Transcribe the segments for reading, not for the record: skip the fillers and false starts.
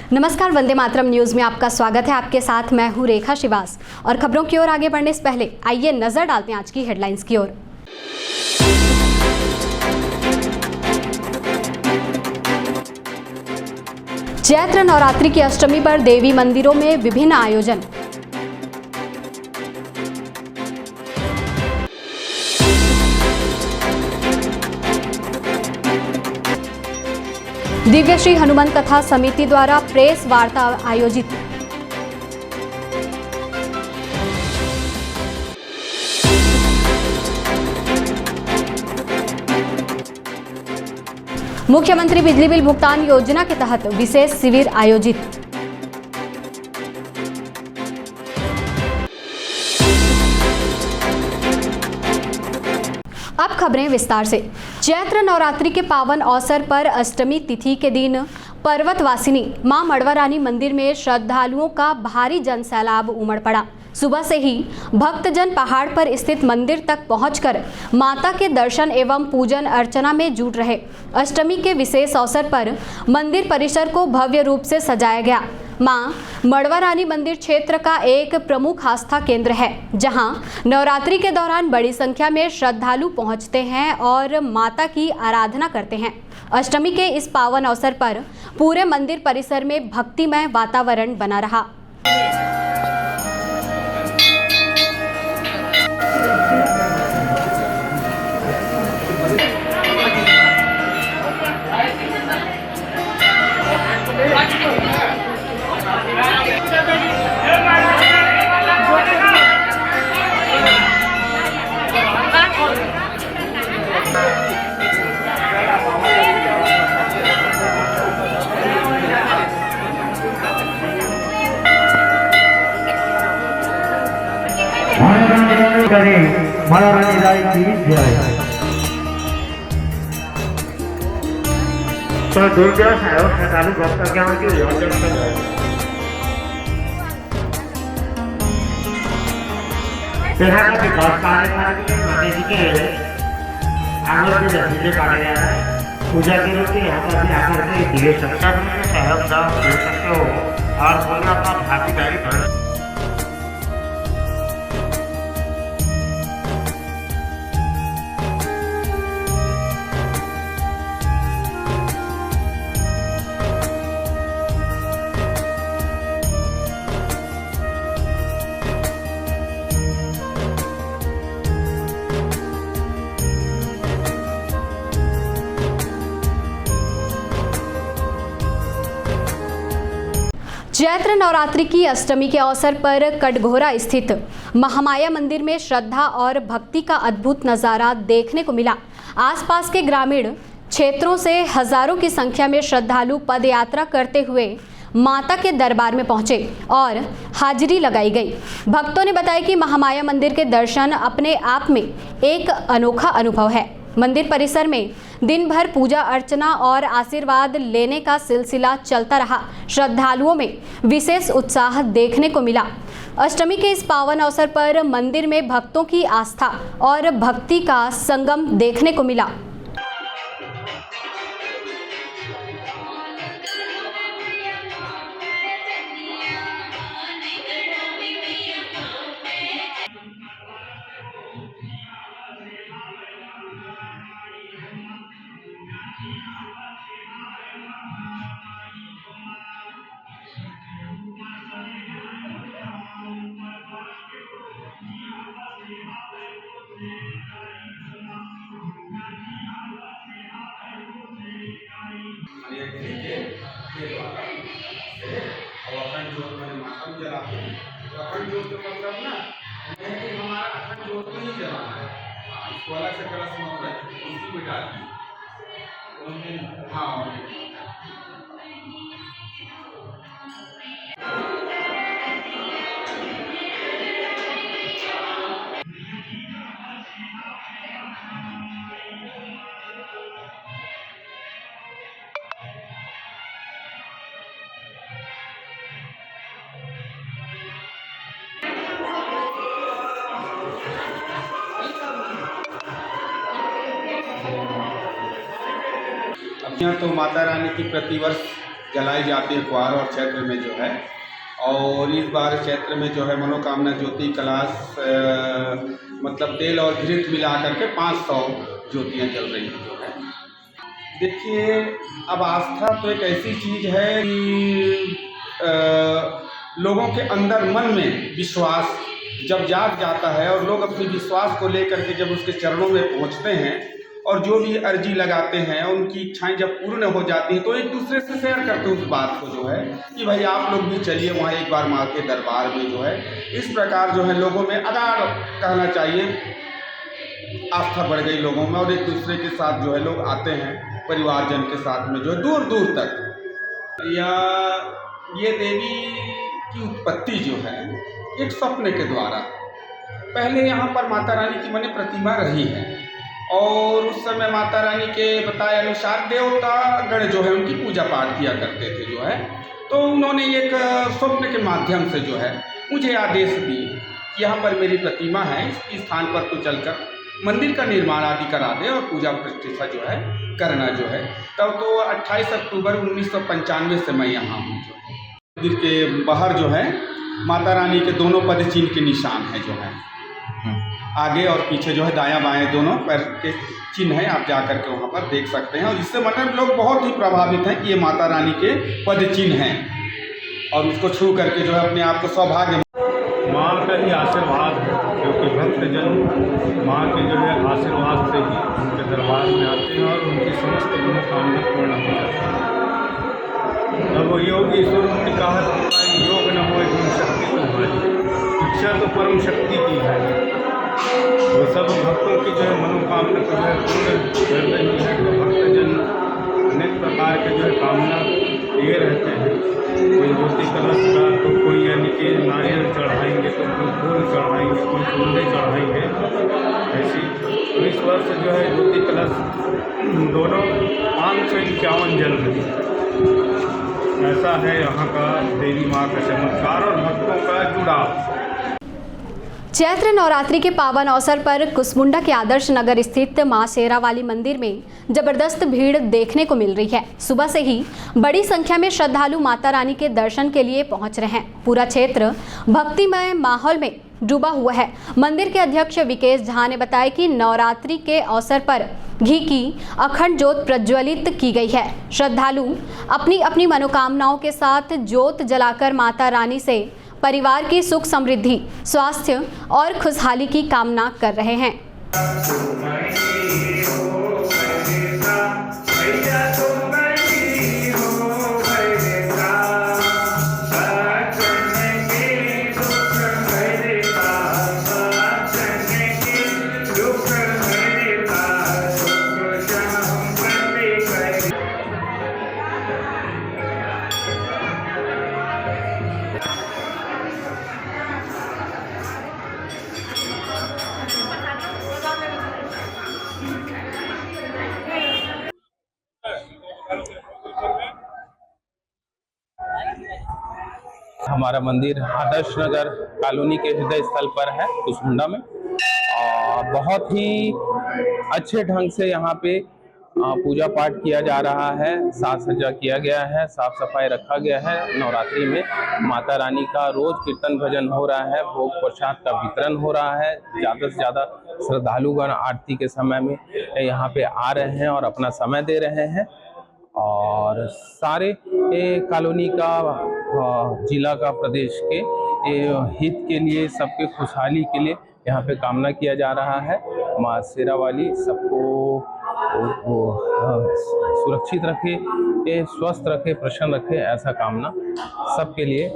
नमस्कार, वंदे मातरम न्यूज में आपका स्वागत है। आपके साथ मैं हूं रेखा श्रीवास और खबरों की ओर आगे बढ़ने से पहले आइए नजर डालते हैं आज की हेडलाइंस की ओर। चैत्र नवरात्रि की अष्टमी पर देवी मंदिरों में विभिन्न आयोजन। दिव्य श्री हनुमान कथा समिति द्वारा प्रेस वार्ता आयोजित। मुख्यमंत्री बिजली बिल भुगतान योजना के तहत विशेष शिविर आयोजित। अब खबरें विस्तार से। चैत्र नवरात्रि के पावन अवसर पर अष्टमी तिथि के दिन पर्वतवासिनी मां मड़वारानी मंदिर में श्रद्धालुओं का भारी जनसैलाब उमड़ पड़ा। सुबह से ही भक्तजन पहाड़ पर स्थित मंदिर तक पहुंचकर माता के दर्शन एवं पूजन अर्चना में जुट रहे। अष्टमी के विशेष अवसर पर मंदिर परिसर को भव्य रूप से सजाया गया। मां मड़वारानी मंदिर क्षेत्र का एक प्रमुख आस्था केंद्र है, जहां नवरात्रि के दौरान बड़ी संख्या में श्रद्धालु पहुंचते हैं और माता की आराधना करते हैं। अष्टमी के इस पावन अवसर पर पूरे मंदिर परिसर में भक्तिमय वातावरण बना रहा। मड़वारानी राय की जय। तो दुर्गा साहब श्रद्धालु भक्त क्या यहाँ का विकास कार्य जी के आंगन के नतीजे काटे जा रहा है। पूजा के लिए यहाँ पर भी आकर के दिए सकता है, सहयोग दाव दे सकते हो और पूरा अपना भागीदारी भर। चैत्र नवरात्रि की अष्टमी के अवसर पर कटघोरा स्थित महामाया मंदिर में श्रद्धा और भक्ति का अद्भुत नज़ारा देखने को मिला। आसपास के ग्रामीण क्षेत्रों से हजारों की संख्या में श्रद्धालु पद यात्रा करते हुए माता के दरबार में पहुंचे और हाजिरी लगाई गई। भक्तों ने बताया कि महामाया मंदिर के दर्शन अपने आप में एक अनोखा अनुभव है। मंदिर परिसर में दिन भर पूजा अर्चना और आशीर्वाद लेने का सिलसिला चलता रहा। श्रद्धालुओं में विशेष उत्साह देखने को मिला। अष्टमी के इस पावन अवसर पर मंदिर में भक्तों की आस्था और भक्ति का संगम देखने को मिला। अखंड ज्योत में मातम जलाते हैं। तो अखंड ज्योत का मतलब ना है कि हमारा अखंड ज्योत में ही जलाना है। इसको अलग से कलश मत रखिए, उसी में डालिए। हाँ, यहाँ तो माता रानी की प्रतिवर्ष जलाई जाती है क्वार और चैत्र में जो है। और इस बार चैत्र में जो है मनोकामना ज्योति कलाश मतलब तेल और घृत मिला करके 500 ज्योतियाँ जल रही हैं जो है। देखिए, अब आस्था तो एक ऐसी चीज़ है कि लोगों के अंदर मन में विश्वास जब जाग जाता है और लोग अपने विश्वास को लेकर के जब उसके चरणों में पहुंचते हैं और जो भी अर्जी लगाते हैं, उनकी इच्छाएं जब पूर्ण हो जाती हैं तो एक दूसरे से शेयर करते हैं उस बात को जो है कि भाई आप लोग भी चलिए वहाँ एक बार माँ के दरबार में जो है। इस प्रकार जो है लोगों में अगाध कहना चाहिए आस्था बढ़ गई लोगों में और एक दूसरे के साथ जो है लोग आते हैं परिवारजन के साथ में जो है दूर दूर तक। या ये देवी की उत्पत्ति जो है एक स्वप्न के द्वारा, पहले यहाँ पर माता रानी की माने प्रतिमा रही है और उस समय माता रानी के बताए अनुसार देवता गण जो है उनकी पूजा पाठ किया करते थे जो है। तो उन्होंने एक स्वप्न के माध्यम से जो है मुझे आदेश दिए कि यहाँ पर मेरी प्रतिमा है, इस स्थान पर तो चलकर मंदिर का निर्माण आदि करा दे और पूजा प्रतिष्ठा जो है करना जो है। तब तो 28 अक्टूबर 1995 से मैं यहाँ हूँ जो है। मंदिर के बाहर जो है माता रानी के दोनों पद चिन्ह के निशान है जो है, आगे और पीछे जो है दायां बाएं दोनों पैर के चिन्ह हैं। आप जा कर के वहाँ पर देख सकते हैं और इससे मतलब लोग बहुत ही प्रभावित हैं कि ये माता रानी के पद चिन्ह हैं और उसको छू करके जो है अपने आप को सौभाग्य। माँ का ही आशीर्वाद है, क्योंकि भक्तजन माँ के जो है आशीर्वाद से ही उनके दरबार में आते हैं और उनकी समस्त मनोकामना पूर्ण हो जाती है। तब योगीश्वर ने कहा योग न हो गुण शक्ति तुम्हारी, इच्छा तो परम शक्ति की है। वो सब भक्तों की जो है मनोकामना को जो है पूर्ण कर रही है। तो भक्तजन अनेक प्रकार के जो है कामना लिए रहते हैं। कोई ज्योति कलश का तो कोई यानी कि नारियल चढ़ाएंगे, तो कोई फूल चढ़ाएंगे, कोई चूल्हे चढ़ाएंगे। ऐसी तो इस वर्ष जो है ज्योति कलश दोनों 551 जल रही। ऐसा है यहाँ का देवी माँ का चमत्कार और भक्तों का जुड़ाव। चैत्र नवरात्रि के पावन अवसर पर कुसमुंडा के आदर्श नगर स्थित मां शेरावाली मंदिर में जबरदस्त भीड़ देखने को मिल रही है। सुबह से ही बड़ी संख्या में श्रद्धालु माता रानी के दर्शन के लिए पहुंच रहे हैं। पूरा क्षेत्र भक्तिमय माहौल में डूबा हुआ है। मंदिर के अध्यक्ष विकेश झा ने बताया कि नवरात्रि के अवसर पर घी की अखंड ज्योत प्रज्वलित की गई है। श्रद्धालु अपनी अपनी मनोकामनाओं के साथ ज्योत जलाकर माता रानी से परिवार की सुख समृद्धि, स्वास्थ्य और खुशहाली की कामना कर रहे हैं। हमारा मंदिर आदर्श नगर कॉलोनी के हृदय स्थल पर है कुसमुंडा में। और बहुत ही अच्छे ढंग से यहाँ पे पूजा पाठ किया जा रहा है, साज सज्जा किया गया है, साफ सफाई रखा गया है। नवरात्रि में माता रानी का रोज कीर्तन भजन हो रहा है, भोग प्रसाद का वितरण हो रहा है। ज़्यादा से ज़्यादा श्रद्धालुगण आरती के समय में यहाँ पे आ रहे हैं और अपना समय दे रहे हैं। और सारे कॉलोनी का, जिला का, प्रदेश के हित के लिए, सबके खुशहाली के लिए यहाँ पे कामना किया जा रहा है। माँ शेरावाली सबको सुरक्षित रखे, स्वस्थ रखे, प्रसन्न रखे, ऐसा कामना सबके लिए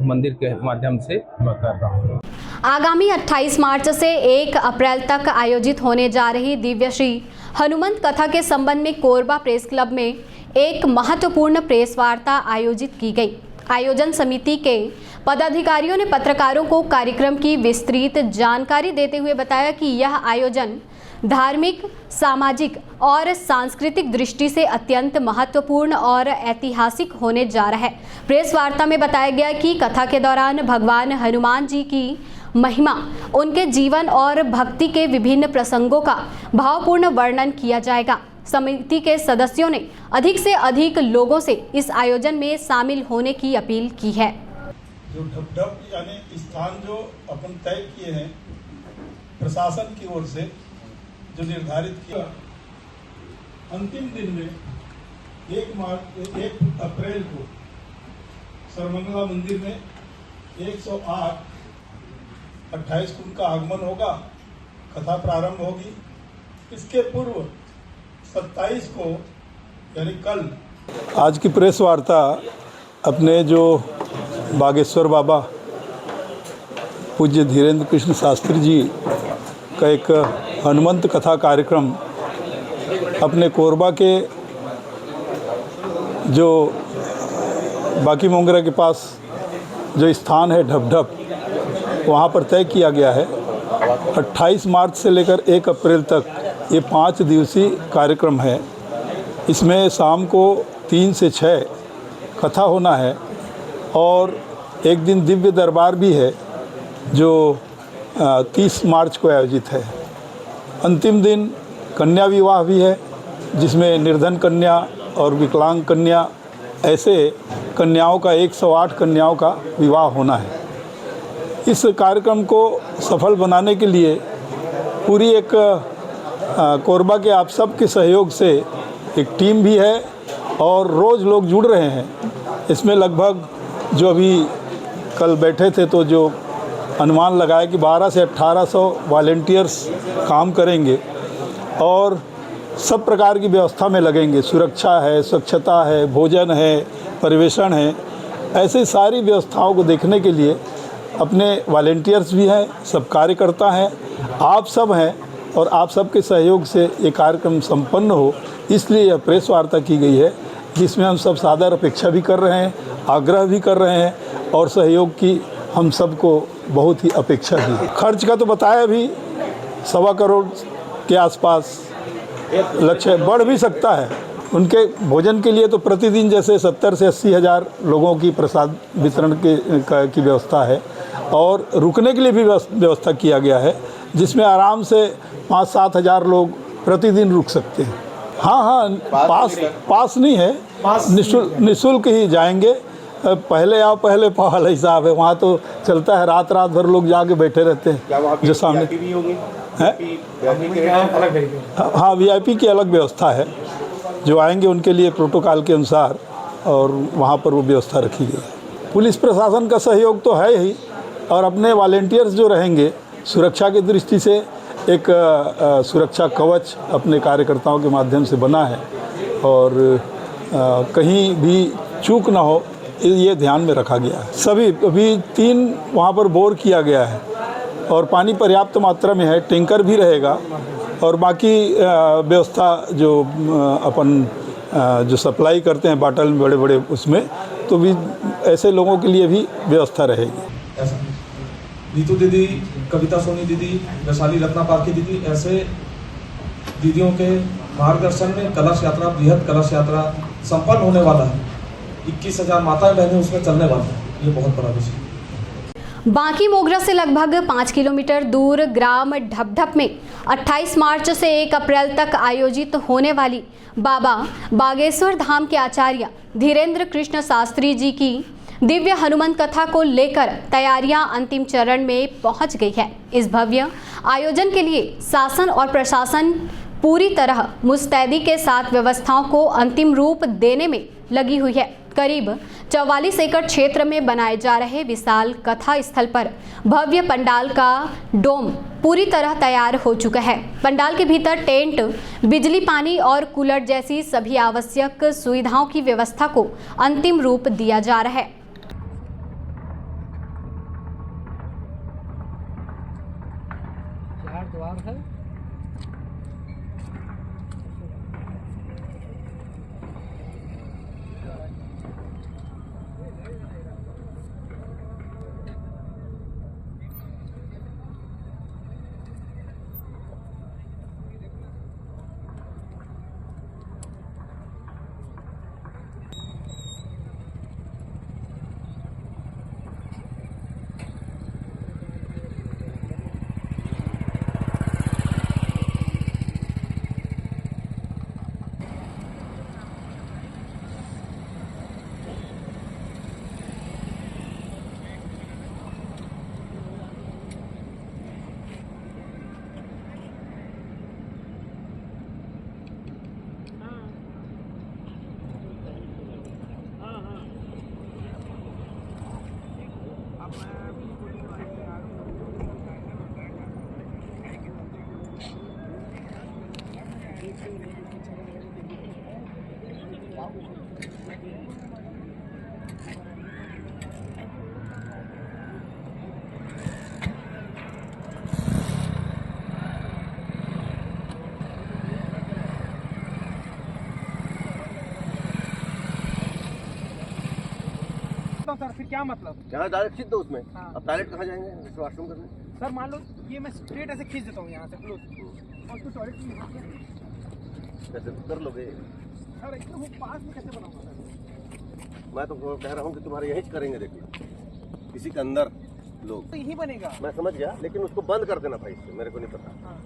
मंदिर के माध्यम से मैं कर रहा हूँ। आगामी 28 मार्च से 1 अप्रैल तक आयोजित होने जा रही दिव्य श्री हनुमंत कथा के संबंध में कोरबा प्रेस क्लब में एक महत्वपूर्ण प्रेस वार्ता आयोजित की गई। आयोजन समिति के पदाधिकारियों ने पत्रकारों को कार्यक्रम की विस्तृत जानकारी देते हुए बताया कि यह आयोजन धार्मिक, सामाजिक और सांस्कृतिक दृष्टि से अत्यंत महत्वपूर्ण और ऐतिहासिक होने जा रहा है। प्रेस वार्ता में बताया गया कि कथा के दौरान भगवान हनुमान जी की महिमा, उनके जीवन और भक्ति के विभिन्न प्रसंगों का भावपूर्ण वर्णन किया जाएगा। समिति के सदस्यों ने अधिक से अधिक लोगों से इस आयोजन में शामिल होने की अपील की है। जो ढप यानी स्थान जो अपन तय किए हैं प्रशासन की ओर से जो निर्धारित किया, अंतिम दिन में 1 अप्रैल को सर्वमंगला मंदिर में 108 28 को उनका आगमन होगा, कथा प्रारंभ होगी। इसके पूर्व 27 को यानी कल आज की प्रेस वार्ता अपने जो बागेश्वर बाबा पूज्य धीरेन्द्र कृष्ण शास्त्री जी का एक हनुमंत कथा कार्यक्रम अपने कोरबा के जो बाकी मोंगरा के पास जो स्थान है ढप वहाँ पर तय किया गया है। 28 मार्च से लेकर 1 अप्रैल तक ये 5 दिवसीय कार्यक्रम है। इसमें शाम को 3 से 6 कथा होना है और एक दिन दिव्य दरबार भी है जो 30 मार्च को आयोजित है। अंतिम दिन कन्या विवाह भी है जिसमें निर्धन कन्या और विकलांग कन्या ऐसे कन्याओं का 108 कन्याओं का विवाह होना है। इस कार्यक्रम को सफल बनाने के लिए पूरी एक कोरबा के आप सब के सहयोग से एक टीम भी है और रोज़ लोग जुड़ रहे हैं। इसमें लगभग जो अभी कल बैठे थे तो जो अनुमान लगाया कि 1200 से 1800 वॉलंटियर्स काम करेंगे और सब प्रकार की व्यवस्था में लगेंगे। सुरक्षा है, स्वच्छता है, भोजन है, परिवेशन है, ऐसे सारी व्यवस्थाओं को देखने के लिए अपने वॉलंटियर्स भी हैं, सब कार्यकर्ता हैं, आप सब हैं और आप सबके सहयोग से ये कार्यक्रम संपन्न हो, इसलिए यह प्रेस वार्ता की गई है जिसमें हम सब सादर अपेक्षा भी कर रहे हैं, आग्रह भी कर रहे हैं और सहयोग की हम सबको बहुत ही अपेक्षा है। खर्च का तो बताया भी 1.25 करोड़ के आसपास लक्ष्य, बढ़ भी सकता है। उनके भोजन के लिए तो प्रतिदिन जैसे 70 से 80 हज़ार लोगों की प्रसाद वितरण की व्यवस्था है और रुकने के लिए भी व्यवस्था किया गया है जिसमें आराम से 5-7 हज़ार लोग प्रतिदिन रुक सकते हैं। हाँ, पास नहीं है, निःशुल्क ही जाएंगे। पहले आओ पहले पाओ वाला हिसाब है, वहाँ तो चलता है, रात रात भर लोग जाके बैठे रहते हैं जो सामने है। हाँ, VIP की अलग व्यवस्था है, जो आएंगे उनके लिए प्रोटोकॉल के अनुसार और वहाँ पर वो व्यवस्था रखी गई है। पुलिस प्रशासन का सहयोग तो है ही और अपने वॉलंटियर्स जो रहेंगे सुरक्षा की दृष्टि से एक सुरक्षा कवच अपने कार्यकर्ताओं के माध्यम से बना है और कहीं भी चूक ना हो ये ध्यान में रखा गया है। सभी अभी 3 वहाँ पर बोर किया गया है और पानी पर्याप्त मात्रा में है, टैंकर भी रहेगा और बाकी व्यवस्था जो अपन जो सप्लाई करते हैं बाटल में बड़े बड़े उसमें तो भी ऐसे लोगों के लिए भी व्यवस्था रहेगी। ऐसा नीतू दीदी, कविता सोनी दीदी, वैशाली रत्ना पारखी दीदी, ऐसे दीदियों के मार्गदर्शन में कलश यात्रा, बृहद कलश यात्रा संपन्न होने वाला है। 21,000 माताएं बहनें उसमें चलने वाली हैं। ये बहुत बड़ा विषय। बांकी मोगरा से लगभग 5 किलोमीटर दूर ग्राम ढप में 28 मार्च से 1 अप्रैल तक आयोजित होने वाली बाबा बागेश्वर धाम के आचार्य धीरेन्द्र कृष्ण शास्त्री जी की दिव्य हनुमंत कथा को लेकर तैयारियां अंतिम चरण में पहुंच गई है। इस भव्य आयोजन के लिए शासन और प्रशासन पूरी तरह मुस्तैदी के साथ व्यवस्थाओं को अंतिम रूप देने में लगी हुई है। करीब 44 एकड़ क्षेत्र में बनाए जा रहे विशाल कथा स्थल पर भव्य पंडाल का डोम पूरी तरह तैयार हो चुका है। पंडाल के भीतर टेंट, बिजली, पानी और कूलर जैसी सभी आवश्यक सुविधाओं की व्यवस्था को अंतिम रूप दिया जा रहा है। द्वार है। सर फिर क्या मतलब? यहाँ डायरेक्ट खींच दो उसमें। अब टॉयलेट कहाँ जाएंगे? वॉशरूम करने। सर मान लो ये मैं स्ट्रेट ऐसे खींच देता हूँ यहाँ से क्लोज, और तो टॉयलेट कैसे कर लोगे? सर एकदम वो पास में कैसे बनाऊंगा सर? मैं तो कह रहा हूँ कि तुम्हारे यहीं करेंगे, देखिए किसी के अंदर लोग तो यही बनेगा। मैं समझ गया, लेकिन उसको बंद कर देना भाई, से मेरे को नहीं पता।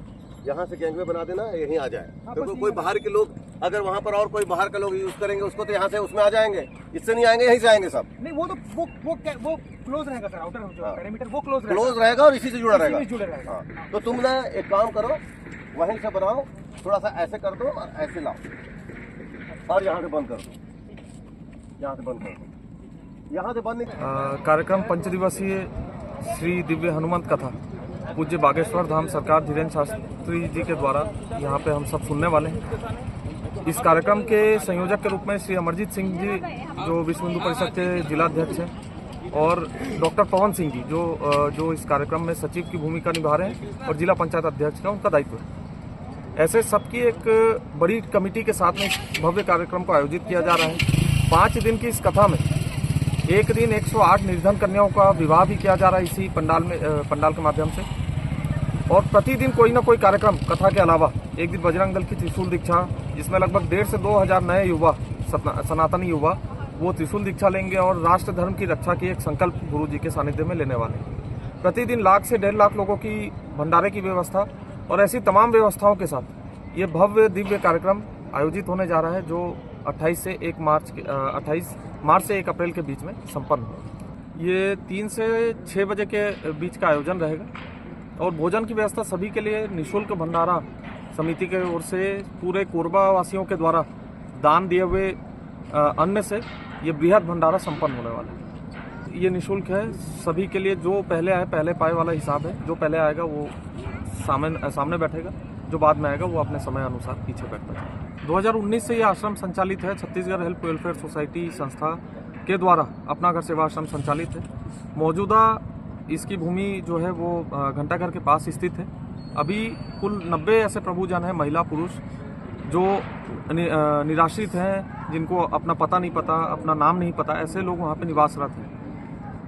यहाँ से गैंगवे बना देना, यहीं आ जाए। क्योंकि कोई बाहर के लोग अगर वहाँ पर और कोई बाहर का लोग यूज करेंगे उसको, तो यहाँ से उसमें आ जाएंगे, इससे नहीं आएंगे, यहीं से आएंगे सब। नहीं वो तो वो क्लोज रहेगा सर, आउटर पेरीमीटर वो क्लोज रहेगा और इसी से जुड़ा रहेगा। जुड़े रहेगा। तो तुम ना एक काम करो, वहीं से बनाओ, थोड़ा सा ऐसे कर दो और ऐसे लाओ और यहाँ से बंद कर दो, यहाँ से बंद कर दो, यहाँ से बंद नहीं। कार्यक्रम पंचदिवसीय श्री दिव्य हनुमंत कथा पूज्य बागेश्वर धाम सरकार धीरेन्द्र शास्त्री जी के द्वारा यहाँ पे हम सब सुनने वाले हैं। इस कार्यक्रम के संयोजक के रूप में श्री अमरजीत सिंह जी जो विश्व हिंदू परिषद के जिलाध्यक्ष हैं, और डॉक्टर पवन सिंह जी जो इस कार्यक्रम में सचिव की भूमिका निभा रहे हैं और जिला पंचायत अध्यक्ष का उनका दायित्व है। ऐसे सबकी एक बड़ी कमेटी के साथ में इस भव्य कार्यक्रम को आयोजित किया जा रहा है। 5 दिन की इस कथा में एक दिन 108 निर्धन कन्याओं का विवाह भी किया जा रहा है इसी पंडाल के माध्यम से, और प्रतिदिन कोई ना कोई कार्यक्रम कथा के अलावा एक दिन बजरंग दल की त्रिशूल दीक्षा, जिसमें लगभग 1,500 से 2,000 नए युवा सनातनी युवा वो त्रिशूल दीक्षा लेंगे और राष्ट्र धर्म की रक्षा की एक संकल्प गुरु जी के सानिध्य में लेने वाले हैं। प्रतिदिन 1 लाख से 1.5 लाख लोगों की भंडारे की व्यवस्था और ऐसी तमाम व्यवस्थाओं के साथ ये भव्य दिव्य कार्यक्रम आयोजित होने जा रहा है, जो 28 मार्च से 1 अप्रैल के बीच में संपन्न हो। ये 3 से 6 बजे के बीच का आयोजन रहेगा और भोजन की व्यवस्था सभी के लिए निःशुल्क भंडारा समिति की ओर से पूरे कोरबा वासियों के द्वारा दान दिए हुए अन्न से ये बृहद भंडारा संपन्न होने वाला है। ये निःशुल्क है सभी के लिए, जो पहले आए पहले पाए वाला हिसाब है। जो पहले आएगा वो सामने बैठेगा, जो बाद में आएगा वो अपने समय अनुसार पीछे बैठता है। 2019 से ये आश्रम संचालित है। छत्तीसगढ़ हेल्प वेलफेयर सोसाइटी संस्था के द्वारा अपना घर सेवा आश्रम संचालित है। मौजूदा इसकी भूमि जो है वो घंटाघर के पास स्थित है। अभी कुल 90 ऐसे प्रभुजन हैं, महिला पुरुष, जो निराश्रित हैं, जिनको अपना पता नहीं पता, अपना नाम नहीं पता, ऐसे लोग वहाँ पे निवासरत हैं।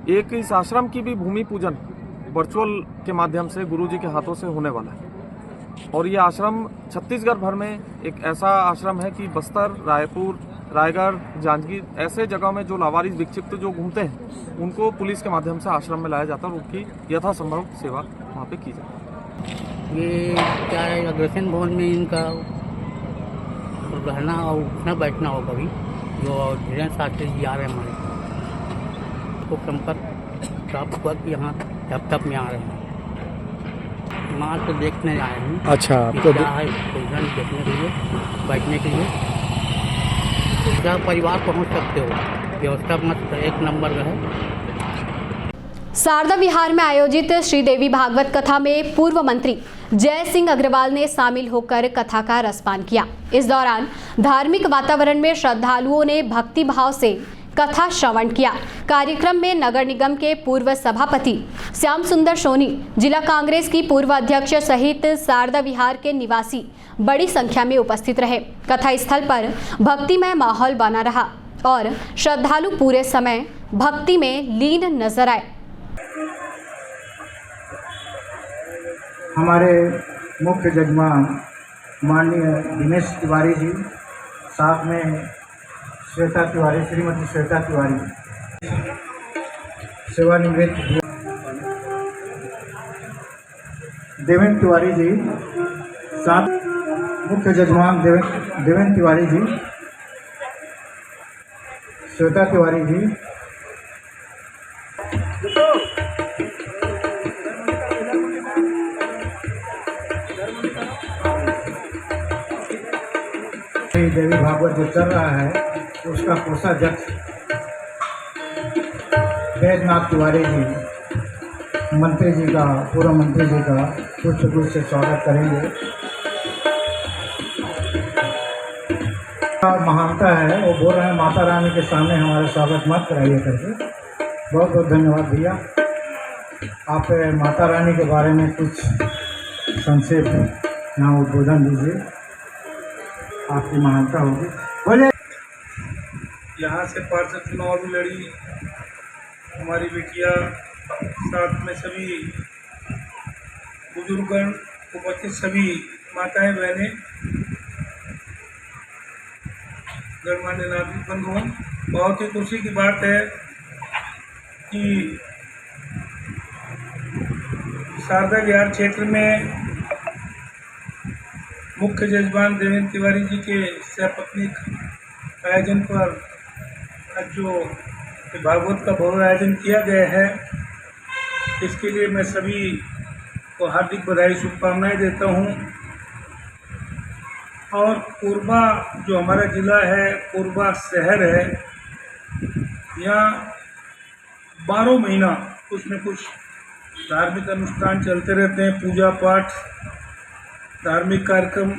एक इस आश्रम की भी भूमि पूजन वर्चुअल के माध्यम से गुरुजी के हाथों से होने वाला है। और ये आश्रम छत्तीसगढ़ भर में एक ऐसा आश्रम है कि बस्तर, रायपुर, रायगढ़, जांजगीर ऐसे जगह में जो लावारिस विक्षिप्त जो घूमते हैं उनको पुलिस के माध्यम से आश्रम में लाया जाता है और उनकी यथासंभव सेवा वहाँ पे की जाती है। ये क्या है, अग्रसेन भवन में इनका रहना और उठना बैठना होगा भी, जो धीरेन्द्र शास्त्री जी आ रहे हैं हमारे को संपर्क प्राप्त हुआ कि यहाँ टप में आ रहे हैं। माँ तो देखने आए हैं। अच्छा, आपको क्या है भोजन देखने के लिए, बैठने के लिए क्या परिवार पहुँच सकते हो, व्यवस्था मत 1 नंबर का है। शारदा विहार में आयोजित श्रीदेवी भागवत कथा में पूर्व मंत्री जय सिंह अग्रवाल ने शामिल होकर कथा का रसपान किया। इस दौरान धार्मिक वातावरण में श्रद्धालुओं ने भक्ति भाव से कथा श्रवण किया। कार्यक्रम में नगर निगम के पूर्व सभापति श्याम सुंदर सोनी, जिला कांग्रेस की पूर्व अध्यक्ष सहित शारदा विहार के निवासी बड़ी संख्या में उपस्थित रहे। कथा स्थल पर भक्तिमय माहौल बना रहा और श्रद्धालु पूरे समय भक्ति में लीन नजर आए। हमारे मुख्य जजमान माननीय दिनेश तिवारी जी, साथ में श्वेता तिवारी, श्रीमती श्वेता तिवारी, सेवानिवृत्त देवेंद्र तिवारी जी, साथ मुख्य जजमान देवेंद्र तिवारी जी, श्वेता तिवारी जी, देवी भागवत जो चल रहा है उसका कोषाध्यक्ष बैजनाथ तिवारी जी, मंत्री जी का, पूर्व मंत्री जी का पुष्प गुच्छ से स्वागत करेंगे। महानता है वो बोल रहे हैं माता रानी के सामने हमारा स्वागत मत कराइए करके। बहुत बहुत धन्यवाद भैया। आप माता रानी के बारे में कुछ संक्षेप यहाँ उद्बोधन दीजिए, आपकी महानता होगी। बोले। यहाँ से पार्षद चुनाव भी लड़ी हमारी बेटियाँ, साथ में सभी बुजुर्गगण, उपस्थित सभी माताएं बहनें, गणमान्य नागरिक बंधुओं, बहुत ही खुशी की बात है कि शारदा विहार क्षेत्र में मुख्य जजमान देवेंद्र तिवारी जी के सपत्नीक आयोजन पर आज जो भागवत का भव्य आयोजन किया गया है, इसके लिए मैं सभी को हार्दिक बधाई शुभकामनाएं देता हूं। और कोरबा जो हमारा ज़िला है, कोरबा शहर है, यहाँ 12 महीना कुछ न कुछ धार्मिक अनुष्ठान चलते रहते हैं, पूजा पाठ, धार्मिक कार्यक्रम।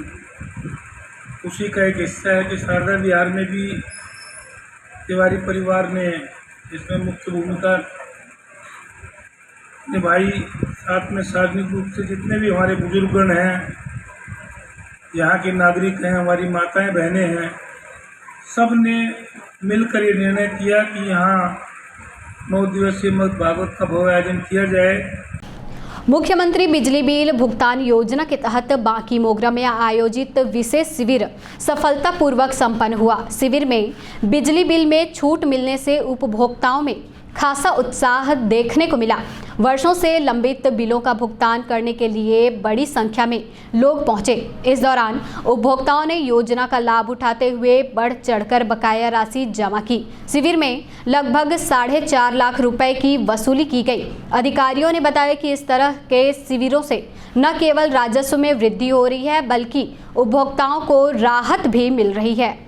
उसी का एक हिस्सा है कि शारदा विहार में भी तिवारी परिवार ने इसमें मुख्य भूमिका निभाई। साथ में सार्वजनिक रूप से जितने भी हमारे बुजुर्गगण हैं, यहाँ के नागरिक हैं, हमारी माताएं बहनें हैं, सब ने मिलकर ये निर्णय किया कि यहाँ 9 दिवसीय भागवत का भव्य आयोजन किया जाए। मुख्यमंत्री बिजली बिल भुगतान योजना के तहत बांकी मोगरा में आयोजित विशेष शिविर सफलतापूर्वक संपन्न हुआ। शिविर में बिजली बिल में छूट मिलने से उपभोक्ताओं में खासा उत्साह देखने को मिला। वर्षों से लंबित बिलों का भुगतान करने के लिए बड़ी संख्या में लोग पहुंचे। इस दौरान उपभोक्ताओं ने योजना का लाभ उठाते हुए बढ़ चढ़कर बकाया राशि जमा की। शिविर में लगभग 4.5 लाख रुपए की वसूली की गई। अधिकारियों ने बताया कि इस तरह के शिविरों से न केवल राजस्व में वृद्धि हो रही है, बल्कि उपभोक्ताओं को राहत भी मिल रही है।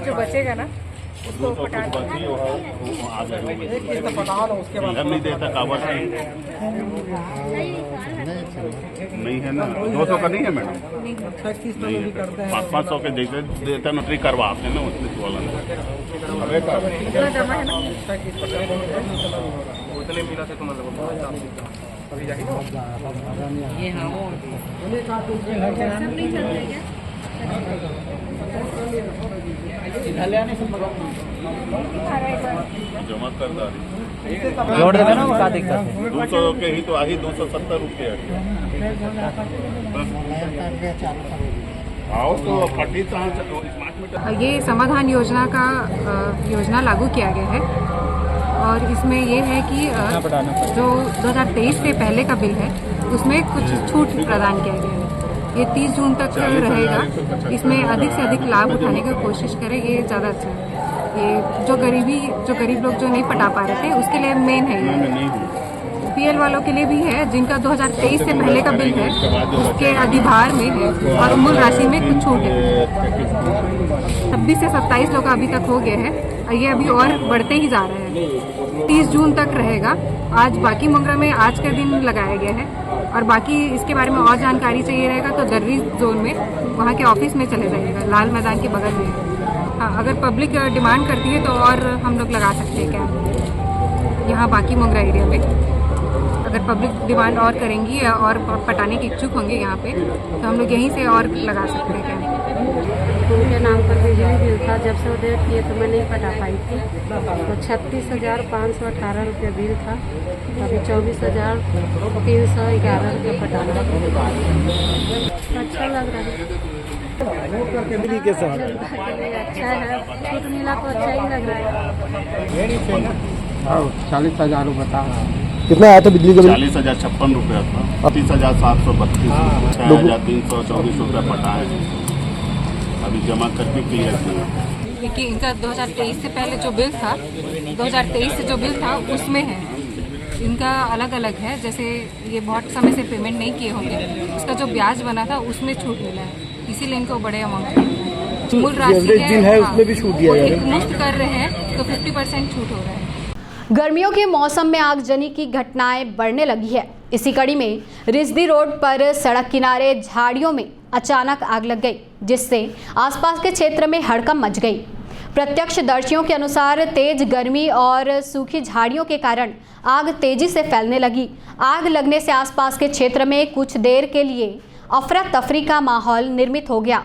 जो बचेगा ना उसको नहीं देता कावर नहीं है ना, 200 का नहीं है मैडम, 500 के जैसे देता नौकरी करवाते हैं ना, उसमें वाला जमा है ना उतने मिला थे तुम्हारे अभी जाके ये हाँ वो जमा कर जोड़ देगा ना, वो क्या दिक्कत है? 200 के ही तो आही 270 रुपये आओ तो फटी स्मार्ट मीटर। ये समाधान योजना का योजना लागू किया गया है और इसमें ये है कि जो 2023 से पहले का बिल है उसमें कुछ छूट प्रदान किया गया है। ये 30 जून तक रहेगा। इसमें अधिक से अधिक लाभ उठाने की कोशिश करें, ये ज़्यादा अच्छा है। ये जो गरीब लोग जो नहीं पटा पा रहे थे उसके लिए मेन है ये। पीएल वालों के लिए भी है, जिनका 2023 से पहले का बिल है उसके अधिभार में है और मूल राशि में कुछ छूट है। 26 से 27 लोग अभी तक हो गए हैं और ये अभी और बढ़ते ही जा रहे हैं। 30 जून तक रहेगा। आज बांकी मोगरा में आज का दिन लगाया गया है और बाकी इसके बारे में और जानकारी चाहिए रहेगा तो दर्री जोन में वहाँ के ऑफिस में चले जाइएगा, लाल मैदान के बगल में। हाँ, अगर पब्लिक डिमांड करती है तो और हम लोग लगा सकते हैं क्या यहाँ बांकी मोगरा एरिया में। अगर पब्लिक डिमांड और करेंगी या और पटाने के इच्छुक होंगे यहाँ पे तो हम लोग यहीं से और लगा सकते हैं क्या। उनके नाम पर बिजली बिल था, जब से वो डेट किए तो मैं नहीं पटा पाई थी। तो 36,518 रुपये बिल था, अभी 24,311 रुपये पटाना। अच्छा लग रहा है, अच्छा है, छूट मिला तो अच्छा ही लग रहा है। 40,000 बता कितना आया था बिजली का बिल? 40,056 रुपया था। 30,732, 6,324 रुपया पटाए, अभी जमा करके क्लियर किया। देखिए इनका 2023 से पहले जो बिल था, 2023 से जो बिल था उसमें है, इनका अलग अलग है। जैसे ये बहुत समय से पेमेंट नहीं किए होंगे, उसका जो ब्याज बना था उसमें छूट मिला है, इसीलिए इनको बड़े अमाउंट मूल राशि है उसमें भी छूट दिया है। एक मुफ्त कर रहे हैं तो 50% छूट हो रहा है। गर्मियों के मौसम में आगजनी की घटनाएं बढ़ने लगी है। इसी कड़ी में रिजदी रोड पर सड़क किनारे झाड़ियों में अचानक आग लग गई, जिससे आसपास के क्षेत्र में हड़कंप मच गई। प्रत्यक्षदर्शियों के अनुसार तेज गर्मी और सूखी झाड़ियों के कारण आग तेजी से फैलने लगी। आग लगने से आसपास के क्षेत्र में कुछ देर के लिए अफरा तफरी का माहौल निर्मित हो गया।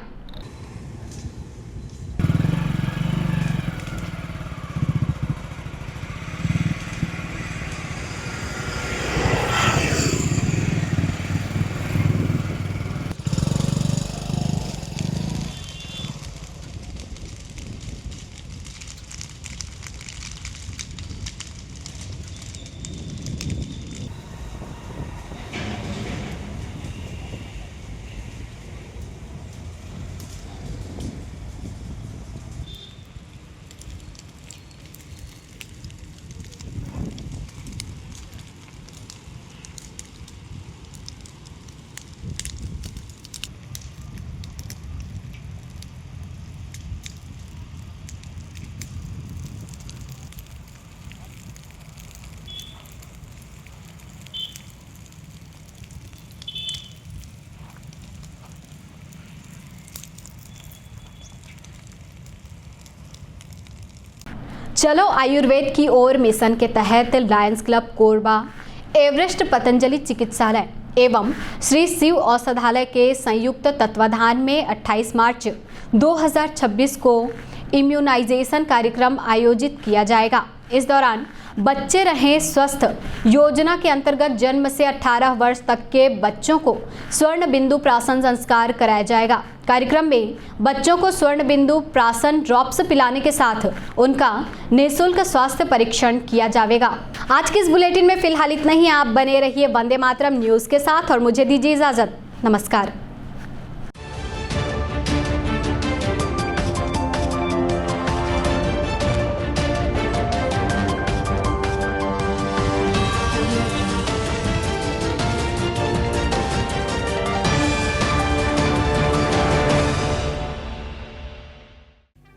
चलो आयुर्वेद की ओर मिशन के तहत Lions club Korba, Everest Patanjali चिकित्सालय एवं श्री शिव औषधालय के संयुक्त तत्वाधान में 28 मार्च 2026 को इम्यूनाइजेशन कार्यक्रम आयोजित किया जाएगा। इस दौरान बच्चे रहें स्वस्थ योजना के अंतर्गत जन्म से 18 वर्ष तक के बच्चों को स्वर्ण बिंदु प्राशन संस्कार कराया जाएगा। कार्यक्रम में बच्चों को स्वर्ण बिंदु प्राशन ड्रॉप्स पिलाने के साथ उनका निःशुल्क स्वास्थ्य परीक्षण किया जाएगा। आज के इस बुलेटिन में फिलहाल इतना ही। आप बने रहिए वंदे मातरम न्यूज़ के साथ और मुझे दीजिए इजाजत। नमस्कार।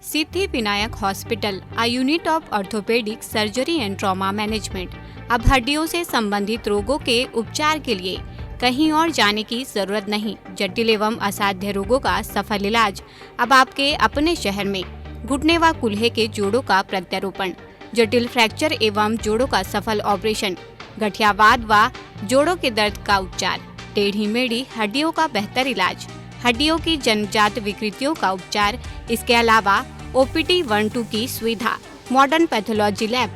Siddhi Vinayak hospital, a unit of orthopaedic surgery and trauma management. अब हड्डियों से संबंधित रोगों के उपचार के लिए कहीं और जाने की जरूरत नहीं। जटिल एवं असाध्य रोगों का सफल इलाज अब आपके अपने शहर में। घुटने व कूल्हे के जोड़ों का प्रत्यारोपण, जटिल फ्रैक्चर एवं जोड़ों का सफल ऑपरेशन, गठियावाद व जोड़ों के दर्द का उपचार, टेढ़ी मेढ़ी हड्डियों का बेहतर इलाज, हड्डियों की जन्मजात विकृतियों का उपचार। इसके अलावा OPT 1-2 की सुविधा, modern pathology lab,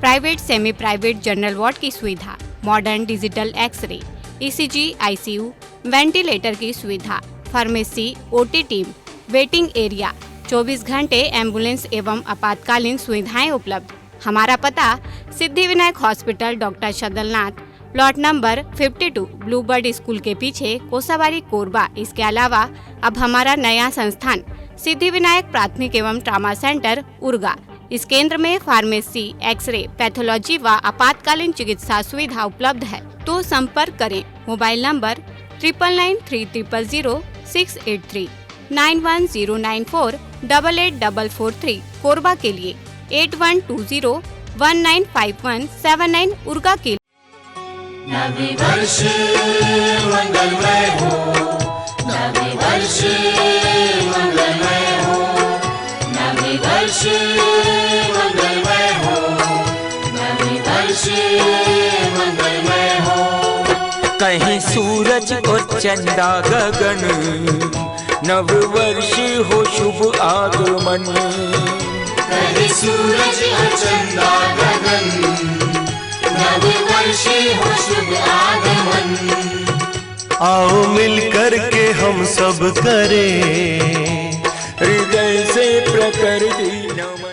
private semi private general ward की सुविधा, modern digital x ray, ECG, ICU, ventilator की सुविधा, pharmacy, OT team, waiting area, 24 घंटे एम्बुलेंस एवं आपातकालीन सुविधाएं उपलब्ध। हमारा पता Siddhi Vinayak hospital, doctor Shadalnath, plot number 52, Bluebird School के पीछे, कोसाबारी, कोरबा। इसके अलावा अब हमारा नया संस्थान सिद्धि विनायक प्राथमिक एवं ट्रामा सेंटर, उर्गा। इस केंद्र में फार्मेसी, एक्सरे, पैथोलॉजी व आपातकालीन चिकित्सा सुविधा उपलब्ध है। तो संपर्क करें। मोबाइल नंबर 9993000683, 9109488443, कोरबा के लिए 8120195179, उर्गा के लिए। नवी वर्ष मंगलमय हो, नवी वर्ष मंगलमय हो, नवी वर्ष मंगलमय हो, नवी वर्ष मंगलमय हो। कहीं सूरज और चंदा गगन, नव वर्ष हो शुभ आगमन। कहीं सूरज और चंदा गगन, नव वर्ष हो शुभ आगमन। आओ मिलकर के हम सब करें हृदय से प्रकृति नमन।